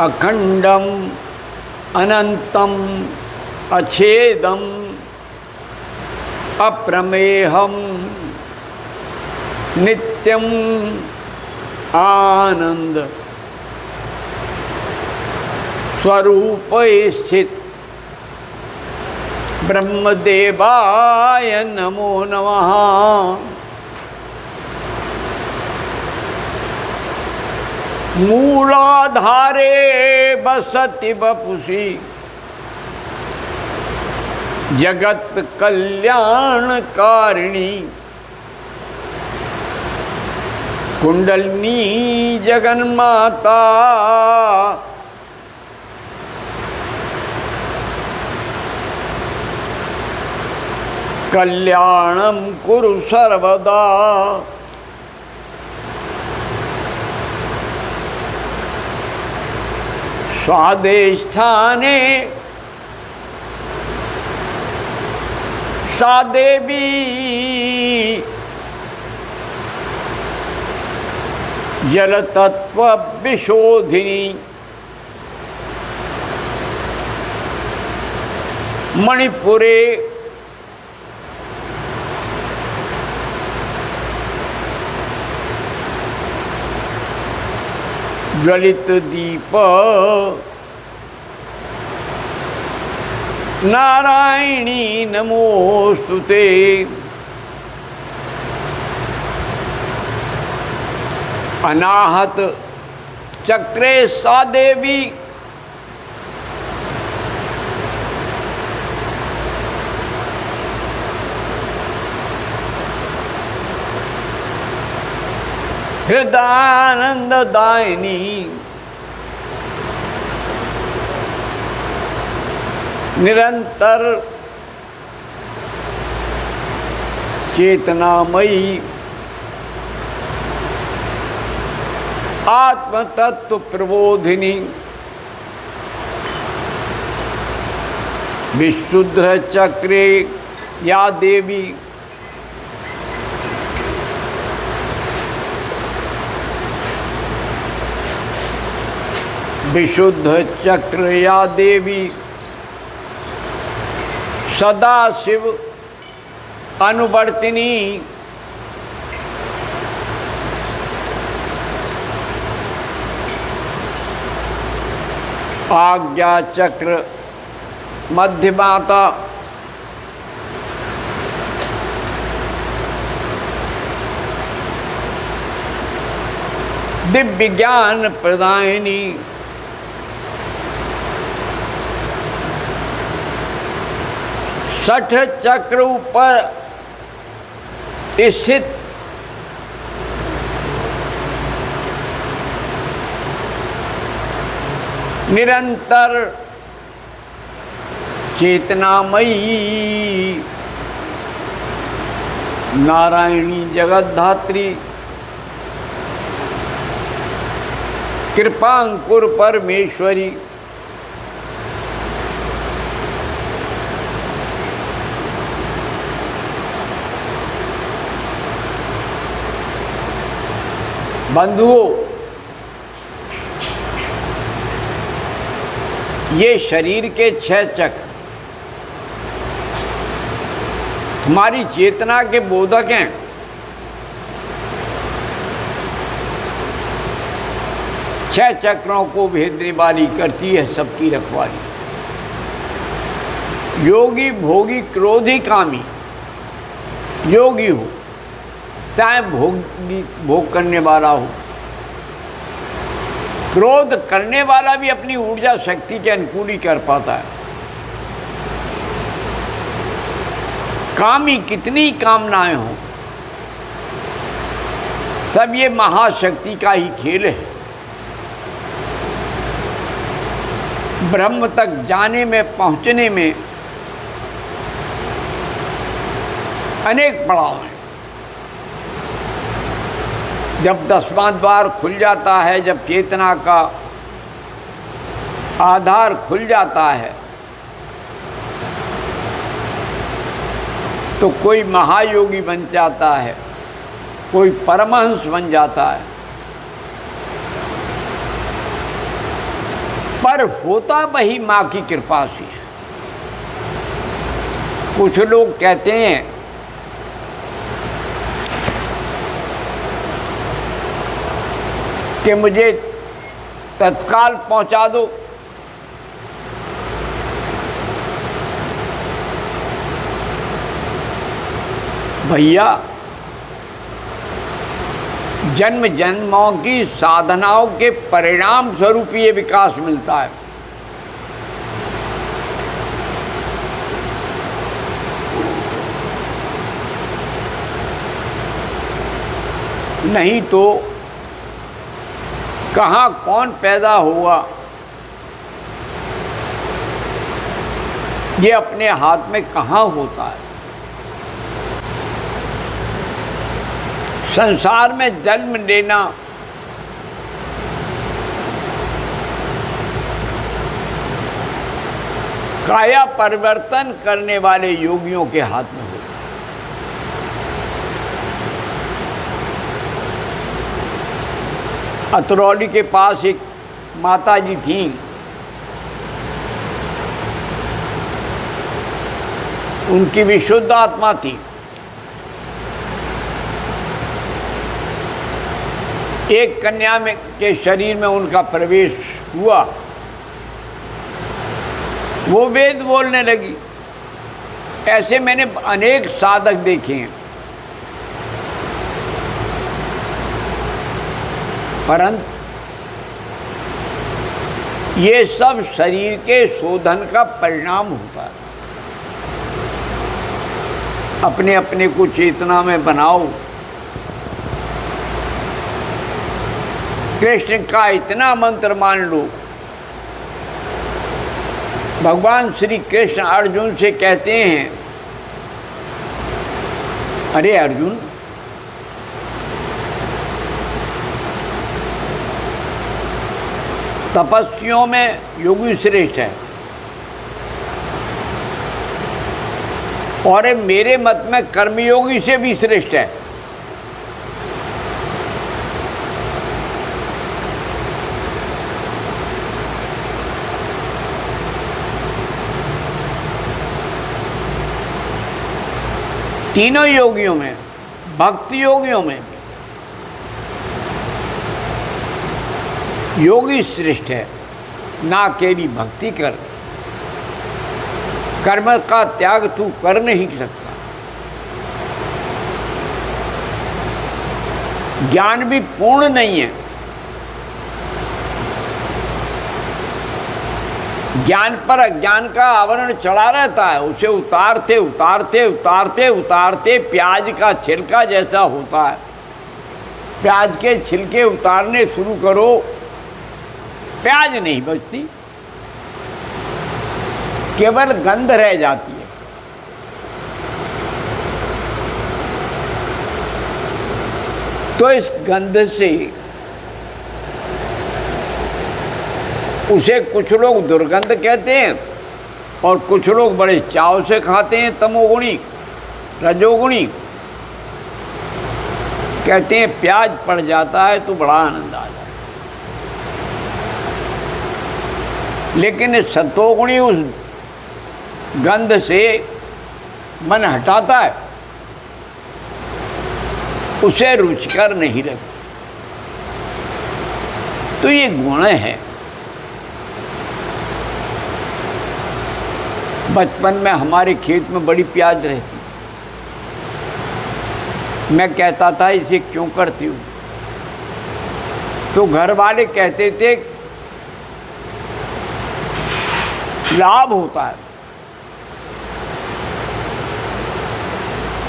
अखंडम अनंतम अछेदम अप्रमेहम नित्यम आनंद स्वरूप स्थित ब्रह्मदेवाय नमो नमः। मूलाधारे बसति वपुषि जगत कल्याणकारिणी कुंडलिनी जगन्माता कल्याणम कुरु सर्वदा। स्वादेष्ठाने सा देवी जलतत्व विशोधिनी मणिपुरे ज्वलित दीप नारायणी नमोस्तुते। अनाहत चक्रे सा देवी हृदयानंददायिनी निरंतर चेतनामयी आत्मतत्व प्रबोधिनी विशुद्ध चक्रे या देवी विशुद्ध चक्र या देवी सदा शिव अनुवर्तिनी आज्ञा चक्र मध्यमाता दिव्य ज्ञान प्रदायिनी छठ चक्र ऊपर स्थित निरंतर चेतनामयी नारायणी जगद्धात्री कृपांकुर परमेश्वरी बंधुओं, ये शरीर के 6 चक्र हमारी चेतना के बोधक हैं। छह चक्रों को भेदने वाली करती है सबकी रखवाली। योगी भोगी क्रोधी कामी योगी हो, चाहे भोग करने वाला हो। क्रोध करने वाला भी अपनी ऊर्जा शक्ति के अनुकूल ही कर पाता है। कामी कितनी कामनाएं हो, सब ये महाशक्ति का ही खेल है। ब्रह्म तक जाने में, पहुंचने में अनेक पड़ाव हैं। जब 10वां द्वार खुल जाता है, जब चेतना का आधार खुल जाता है, तो कोई महायोगी बन जाता है, कोई परमहंस बन जाता है, पर होता वही माँ की कृपा से है। कुछ लोग कहते हैं कि मुझे तत्काल पहुंचा दो, भैया जन्म जन्मों की साधनाओं के परिणाम स्वरूप ये विकास मिलता है। नहीं तो कहाँ कौन पैदा हुआ ये अपने हाथ में कहाँ होता है। संसार में जन्म लेना काया परिवर्तन करने वाले योगियों के हाथ में होता है। अतरौली के पास एक माता जी थीं, उनकी भी शुद्ध आत्मा थी। एक कन्या में के शरीर में उनका प्रवेश हुआ, वो वेद बोलने लगी। ऐसे मैंने अनेक साधक देखे हैं, परंतु ये सब शरीर के शोधन का परिणाम होता है। अपने अपने को चेतना में बनाओ। कृष्ण का इतना मंत्र मान लो। भगवान श्री कृष्ण अर्जुन से कहते हैं, अरे अर्जुन, तपस्वियों में योगी श्रेष्ठ है और मेरे मत में कर्मयोगी से भी श्रेष्ठ है। तीनों योगियों में, भक्ति योगियों में योगी श्रेष्ठ है। ना अकेली भक्ति कर, कर्म का त्याग तू कर नहीं सकता। ज्ञान भी पूर्ण नहीं है। ज्ञान पर अज्ञान का आवरण चढ़ा रहता है। उसे उतारते उतारते उतारते उतारते प्याज का छिलका जैसा होता है। प्याज के छिलके उतारने शुरू करो, प्याज नहीं बचती, केवल गंध रह जाती है। तो इस गंध से उसे कुछ लोग दुर्गंध कहते हैं और कुछ लोग बड़े चाव से खाते हैं। तमोगुणी, रजोगुणी कहते हैं प्याज पड़ जाता है तो बड़ा आनंद आ जाता है। लेकिन सतोगुणी उस गंध से मन हटाता है, उसे रुचिकर नहीं लगता। तो ये गुण है। बचपन में हमारे खेत में बड़ी प्याज रहती, मैं कहता था इसे क्यों करती हूँ, तो घर वाले कहते थे लाभ होता है,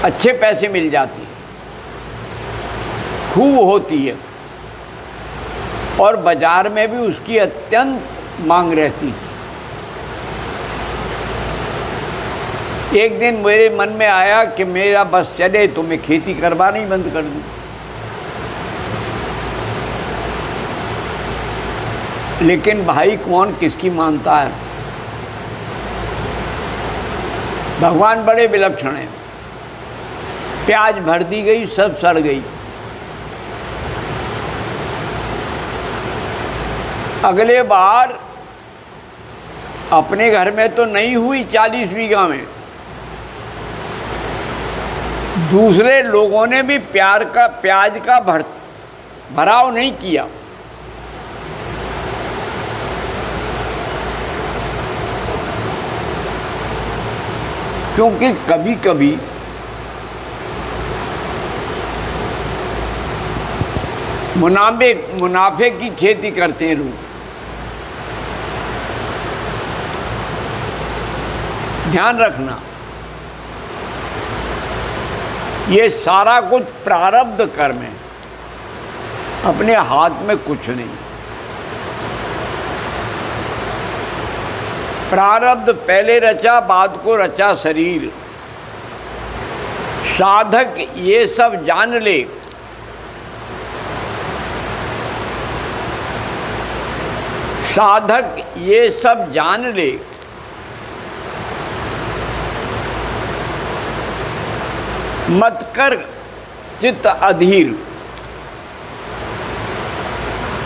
अच्छे पैसे मिल जाते हैं, खूब होती है और बाजार में भी उसकी अत्यंत मांग रहती है। एक दिन मेरे मन में आया कि मेरा बस चले तो मैं खेती करवाना ही बंद कर दूं। लेकिन भाई कौन किसकी मानता है। भगवान बड़े विलक्षण हैं। प्याज भर दी गई, सब सड़ गई। अगले बार अपने घर में तो नहीं हुई 40 बीघा में, दूसरे लोगों ने भी प्याज का भराव नहीं किया। क्योंकि कभी कभी मुनाफे की खेती करते हैं लोग। ध्यान रखना, ये सारा कुछ प्रारब्ध कर्म है, अपने हाथ में कुछ नहीं। प्रारब्ध पहले रचा, बाद को रचा शरीर। साधक ये सब जान ले, साधक ये सब जान ले, मत कर चित्त अधीर।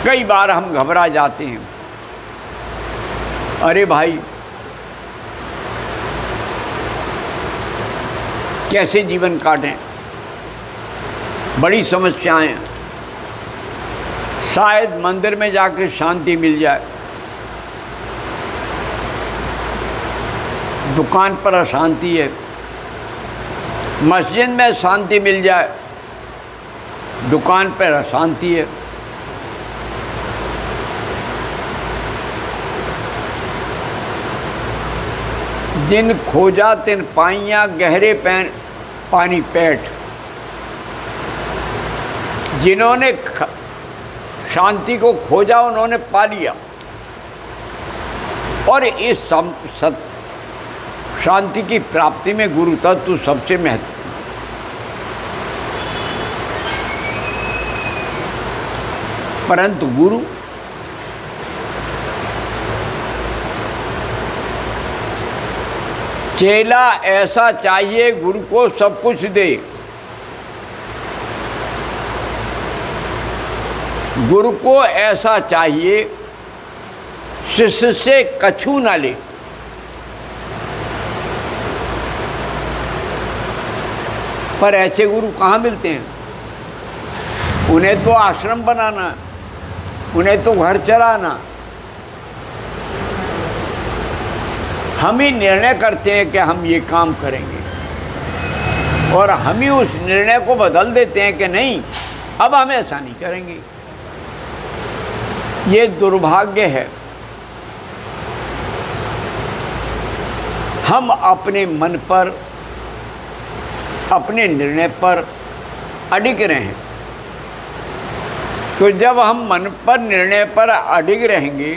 कई बार हम घबरा जाते हैं, अरे भाई कैसे जीवन काटें, बड़ी समस्याएं हैं, शायद मंदिर में जाकर शांति मिल जाए, दुकान पर अशांति है, मस्जिद में शांति मिल जाए, दुकान पर अशांति है। जिन खोजा तिन पाइयाँ, गहरे पानी पेट। जिन्होंने शांति को खोजा उन्होंने पा लिया, और इस शांति की प्राप्ति में गुरु तत्व सबसे महत्वपूर्ण। परंतु गुरु चेला ऐसा चाहिए गुरु को सब कुछ दे। गुरु को ऐसा चाहिए शिष्य से कछु न ले। पर ऐसे गुरु कहाँ मिलते हैं? उन्हें तो आश्रम बनाना, उन्हें तो घर चलाना। हम ही निर्णय करते हैं कि हम ये काम करेंगे, और हम ही उस निर्णय को बदल देते हैं कि नहीं, अब हम ऐसा नहीं करेंगे। ये दुर्भाग्य है। हम अपने मन पर, अपने निर्णय पर अडिग रहें। तो जब हम मन पर, निर्णय पर अडिग रहेंगे,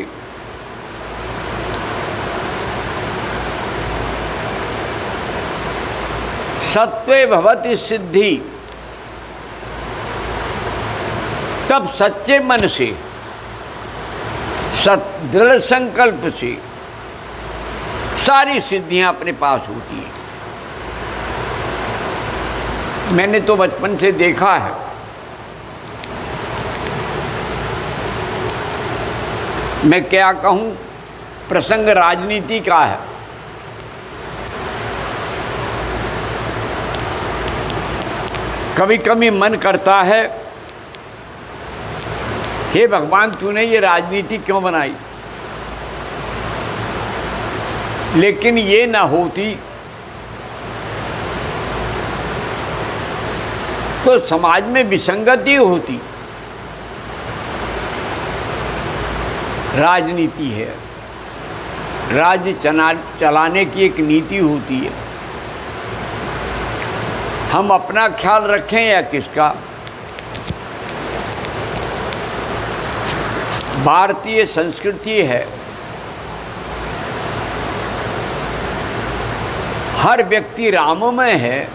सत्वे भवति सिद्धि, तब सच्चे मन से, दृढ़ संकल्प से सारी सिद्धियां अपने पास होती हैं। मैंने तो बचपन से देखा है, मैं क्या कहूं, प्रसंग राजनीति का है। कभी कभी मन करता है, हे भगवान तूने ये राजनीति क्यों बनाई? लेकिन ये ना होती तो समाज में विसंगति होती। राजनीति है, राज्य चलाने की एक नीति होती है। हम अपना ख्याल रखें या किसका? भारतीय संस्कृति है, हर व्यक्ति राममय है,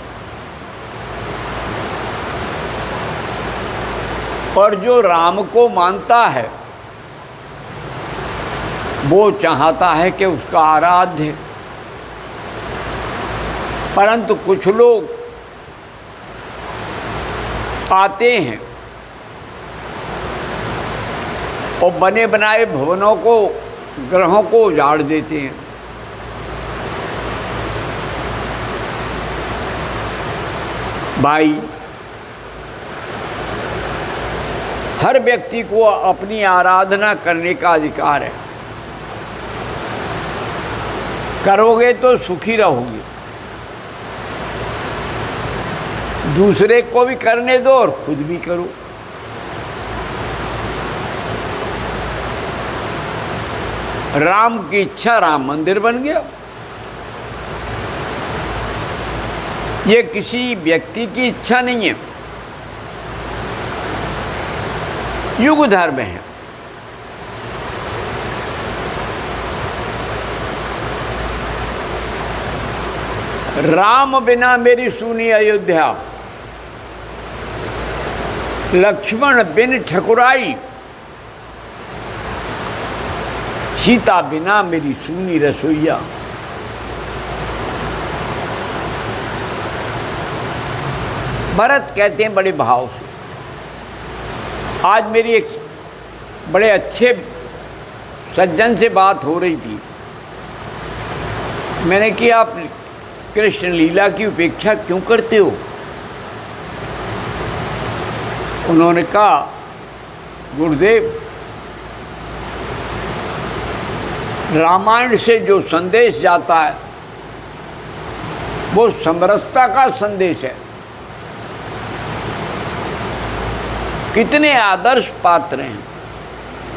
और जो राम को मानता है वो चाहता है कि उसका आराध्य। परंतु कुछ लोग आते हैं और बने बनाए भवनों को, ग्रहों को उजाड़ देते हैं। भाई, हर व्यक्ति को अपनी आराधना करने का अधिकार है। करोगे तो सुखी रहोगे। दूसरे को भी करने दो और खुद भी करो। राम की इच्छा राम मंदिर बन गया। ये किसी व्यक्ति की इच्छा नहीं है, युग धर्म है। राम बिना मेरी सुनी अयोध्या, लक्ष्मण बिन ठकुराई, सीता बिना मेरी सुनी रसोईया। भरत कहते हैं बड़े भाव से, आज मेरी एक बड़े अच्छे सज्जन से बात हो रही थी। मैंने कि आप कृष्ण लीला की उपेक्षा क्यों करते हो? उन्होंने कहा, गुरुदेव, रामायण से जो संदेश जाता है वो समरसता का संदेश है। कितने आदर्श पात्र हैं,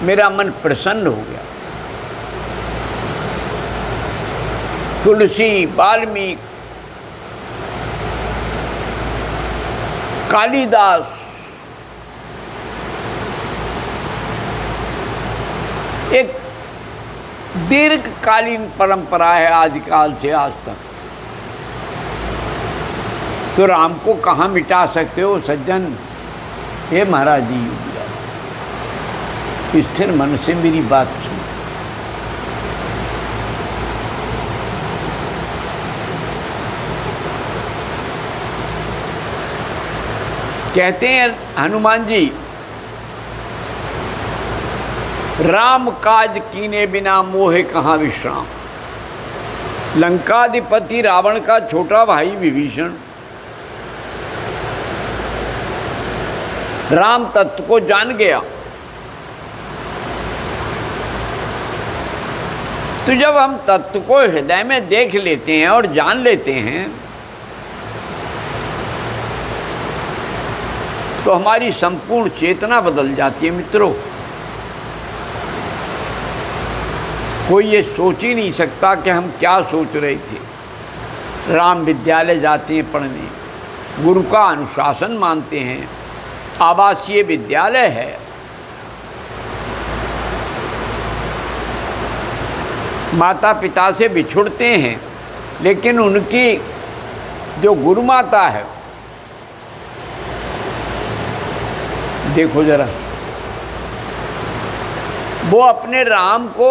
मेरा मन प्रसन्न हो गया। तुलसी, वाल्मीकि, कालिदास, एक दीर्घकालीन परंपरा है आदिकाल से आज तक। तो राम को कहाँ मिटा सकते हो सज्जन? हे महाराज जी, स्थिर मन से मेरी बात सुनो। कहते हैं हनुमान जी, राम काज कीने बिना मोहे कहाँ विश्राम। लंकाधिपति रावण का छोटा भाई विभीषण राम तत्व को जान गया। तो जब हम तत्व को हृदय में देख लेते हैं और जान लेते हैं तो हमारी संपूर्ण चेतना बदल जाती है। मित्रों, कोई ये सोच ही नहीं सकता कि हम क्या सोच रहे थे। राम विद्यालय जाते हैं पढ़ने, गुरु का अनुशासन मानते हैं, आवासीय विद्यालय है, माता पिता से बिछुड़ते हैं, लेकिन उनकी जो गुरु माता है, देखो जरा, वो अपने राम को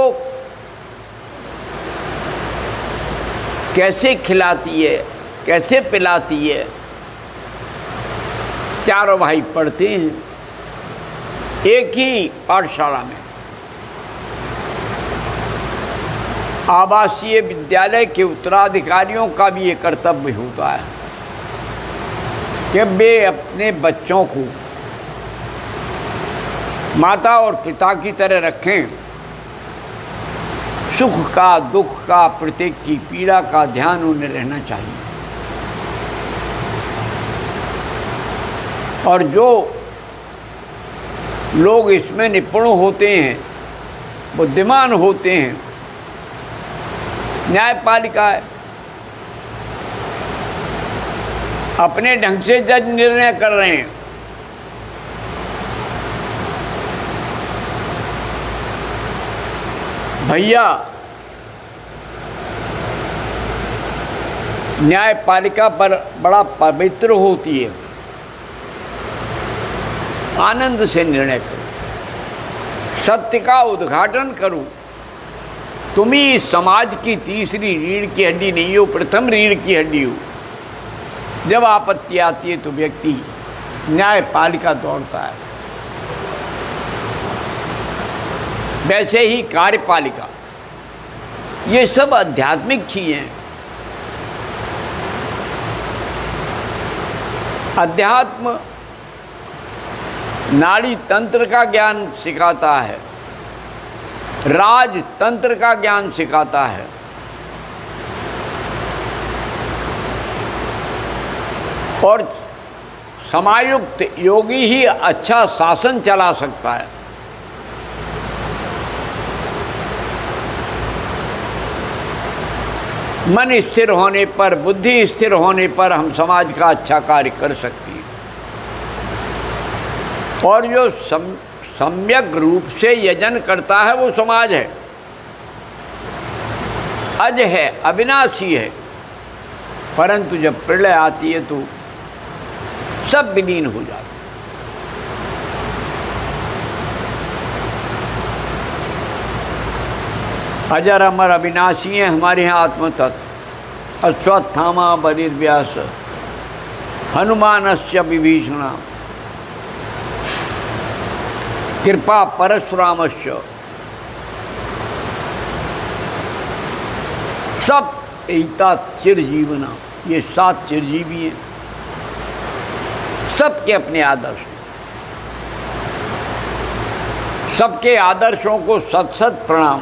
कैसे खिलाती है, कैसे पिलाती है। चारों भाई पढ़ते हैं एक ही पाठशाला में। आवासीय विद्यालय के उत्तराधिकारियों का भी ये कर्तव्य होता है कि वे अपने बच्चों को माता और पिता की तरह रखें। सुख का, दुख का, प्रत्येक की पीड़ा का ध्यान उन्हें रहना चाहिए। और जो लोग इसमें निपुण होते हैं, बुद्धिमान होते हैं, न्यायपालिका है, अपने ढंग से जज निर्णय कर रहे हैं। भैया, न्यायपालिका पर बड़ा पवित्र होती है। आनंद से निर्णय करो, सत्य का उद्घाटन करो। तुम ही इस समाज की तीसरी रीढ़ की हड्डी नहीं हो, प्रथम रीढ़ की हड्डी हो। जब आपत्ति आती है तो व्यक्ति न्यायपालिका दौड़ता है, वैसे ही कार्यपालिका। ये सब आध्यात्मिक चीजें हैं। अध्यात्म नाड़ी तंत्र का ज्ञान सिखाता है, राजतंत्र का ज्ञान सिखाता है, और समायुक्त योगी ही अच्छा शासन चला सकता है। मन स्थिर होने पर, बुद्धि स्थिर होने पर हम समाज का अच्छा कार्य कर सकते हैं। और जो सम्यक रूप से यजन करता है वो समाज है, अज है, अविनाशी है। परंतु जब प्रलय आती है तो सब विलीन हो जाता है। अजर अमर अविनाशी है हमारे यहाँ आत्मतत्व। अश्वत्थामा बलिर्व्यास हनुमानस्य विभीषण कृपा परशुरामस्य, सब एता चिरजीवना। ये 7 चिरजीवी हैं, सबके अपने आदर्श, सबके आदर्शों को सत सत प्रणाम।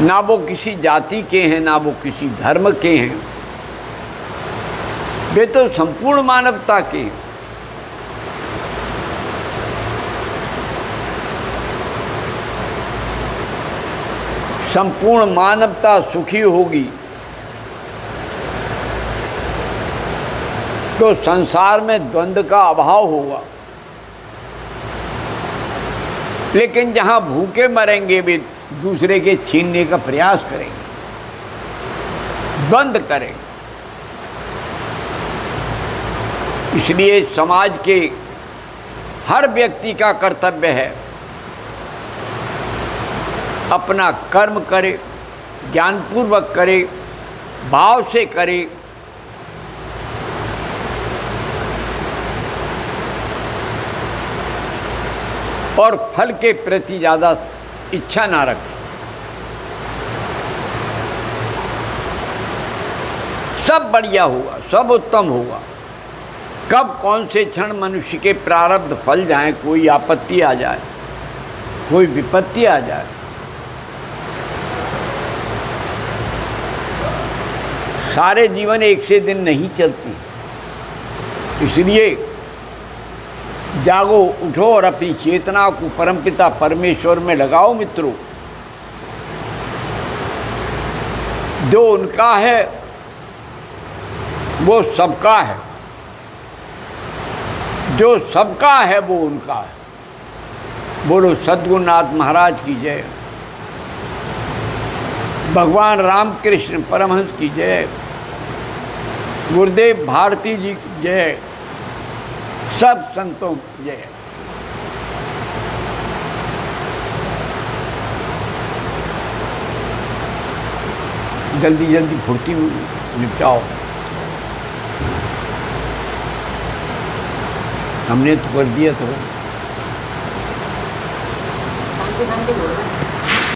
ना वो किसी जाति के हैं, ना वो किसी धर्म के हैं, वे तो संपूर्ण मानवता के हैं। संपूर्ण मानवता सुखी होगी तो संसार में द्वंद्व का अभाव होगा। लेकिन जहां भूखे मरेंगे वे दूसरे के छीनने का प्रयास करेंगे, द्वंद्व करेंगे। इसलिए समाज के हर व्यक्ति का कर्तव्य है अपना कर्म करे, ज्ञानपूर्वक करे, भाव से करे, और फल के प्रति ज़्यादा इच्छा ना रखे। सब बढ़िया होगा, सब उत्तम होगा। कब कौन से क्षण मनुष्य के प्रारब्ध फल जाए, कोई आपत्ति आ जाए, कोई विपत्ति आ जाए, सारे जीवन एक से दिन नहीं चलती। इसलिए जागो, उठो और अपनी चेतना को परमपिता परमेश्वर में लगाओ मित्रों। जो उनका है वो सबका है, जो सबका है वो उनका है। बोलो सद्गुरुनाथ महाराज की जय, भगवान रामकृष्ण परमहंस की जय, गुरुदेव भारती जी की जय, सब संतों की जय। जल्दी जल्दी फुर्ती निपटाओ। हमने तो कर दिया तो।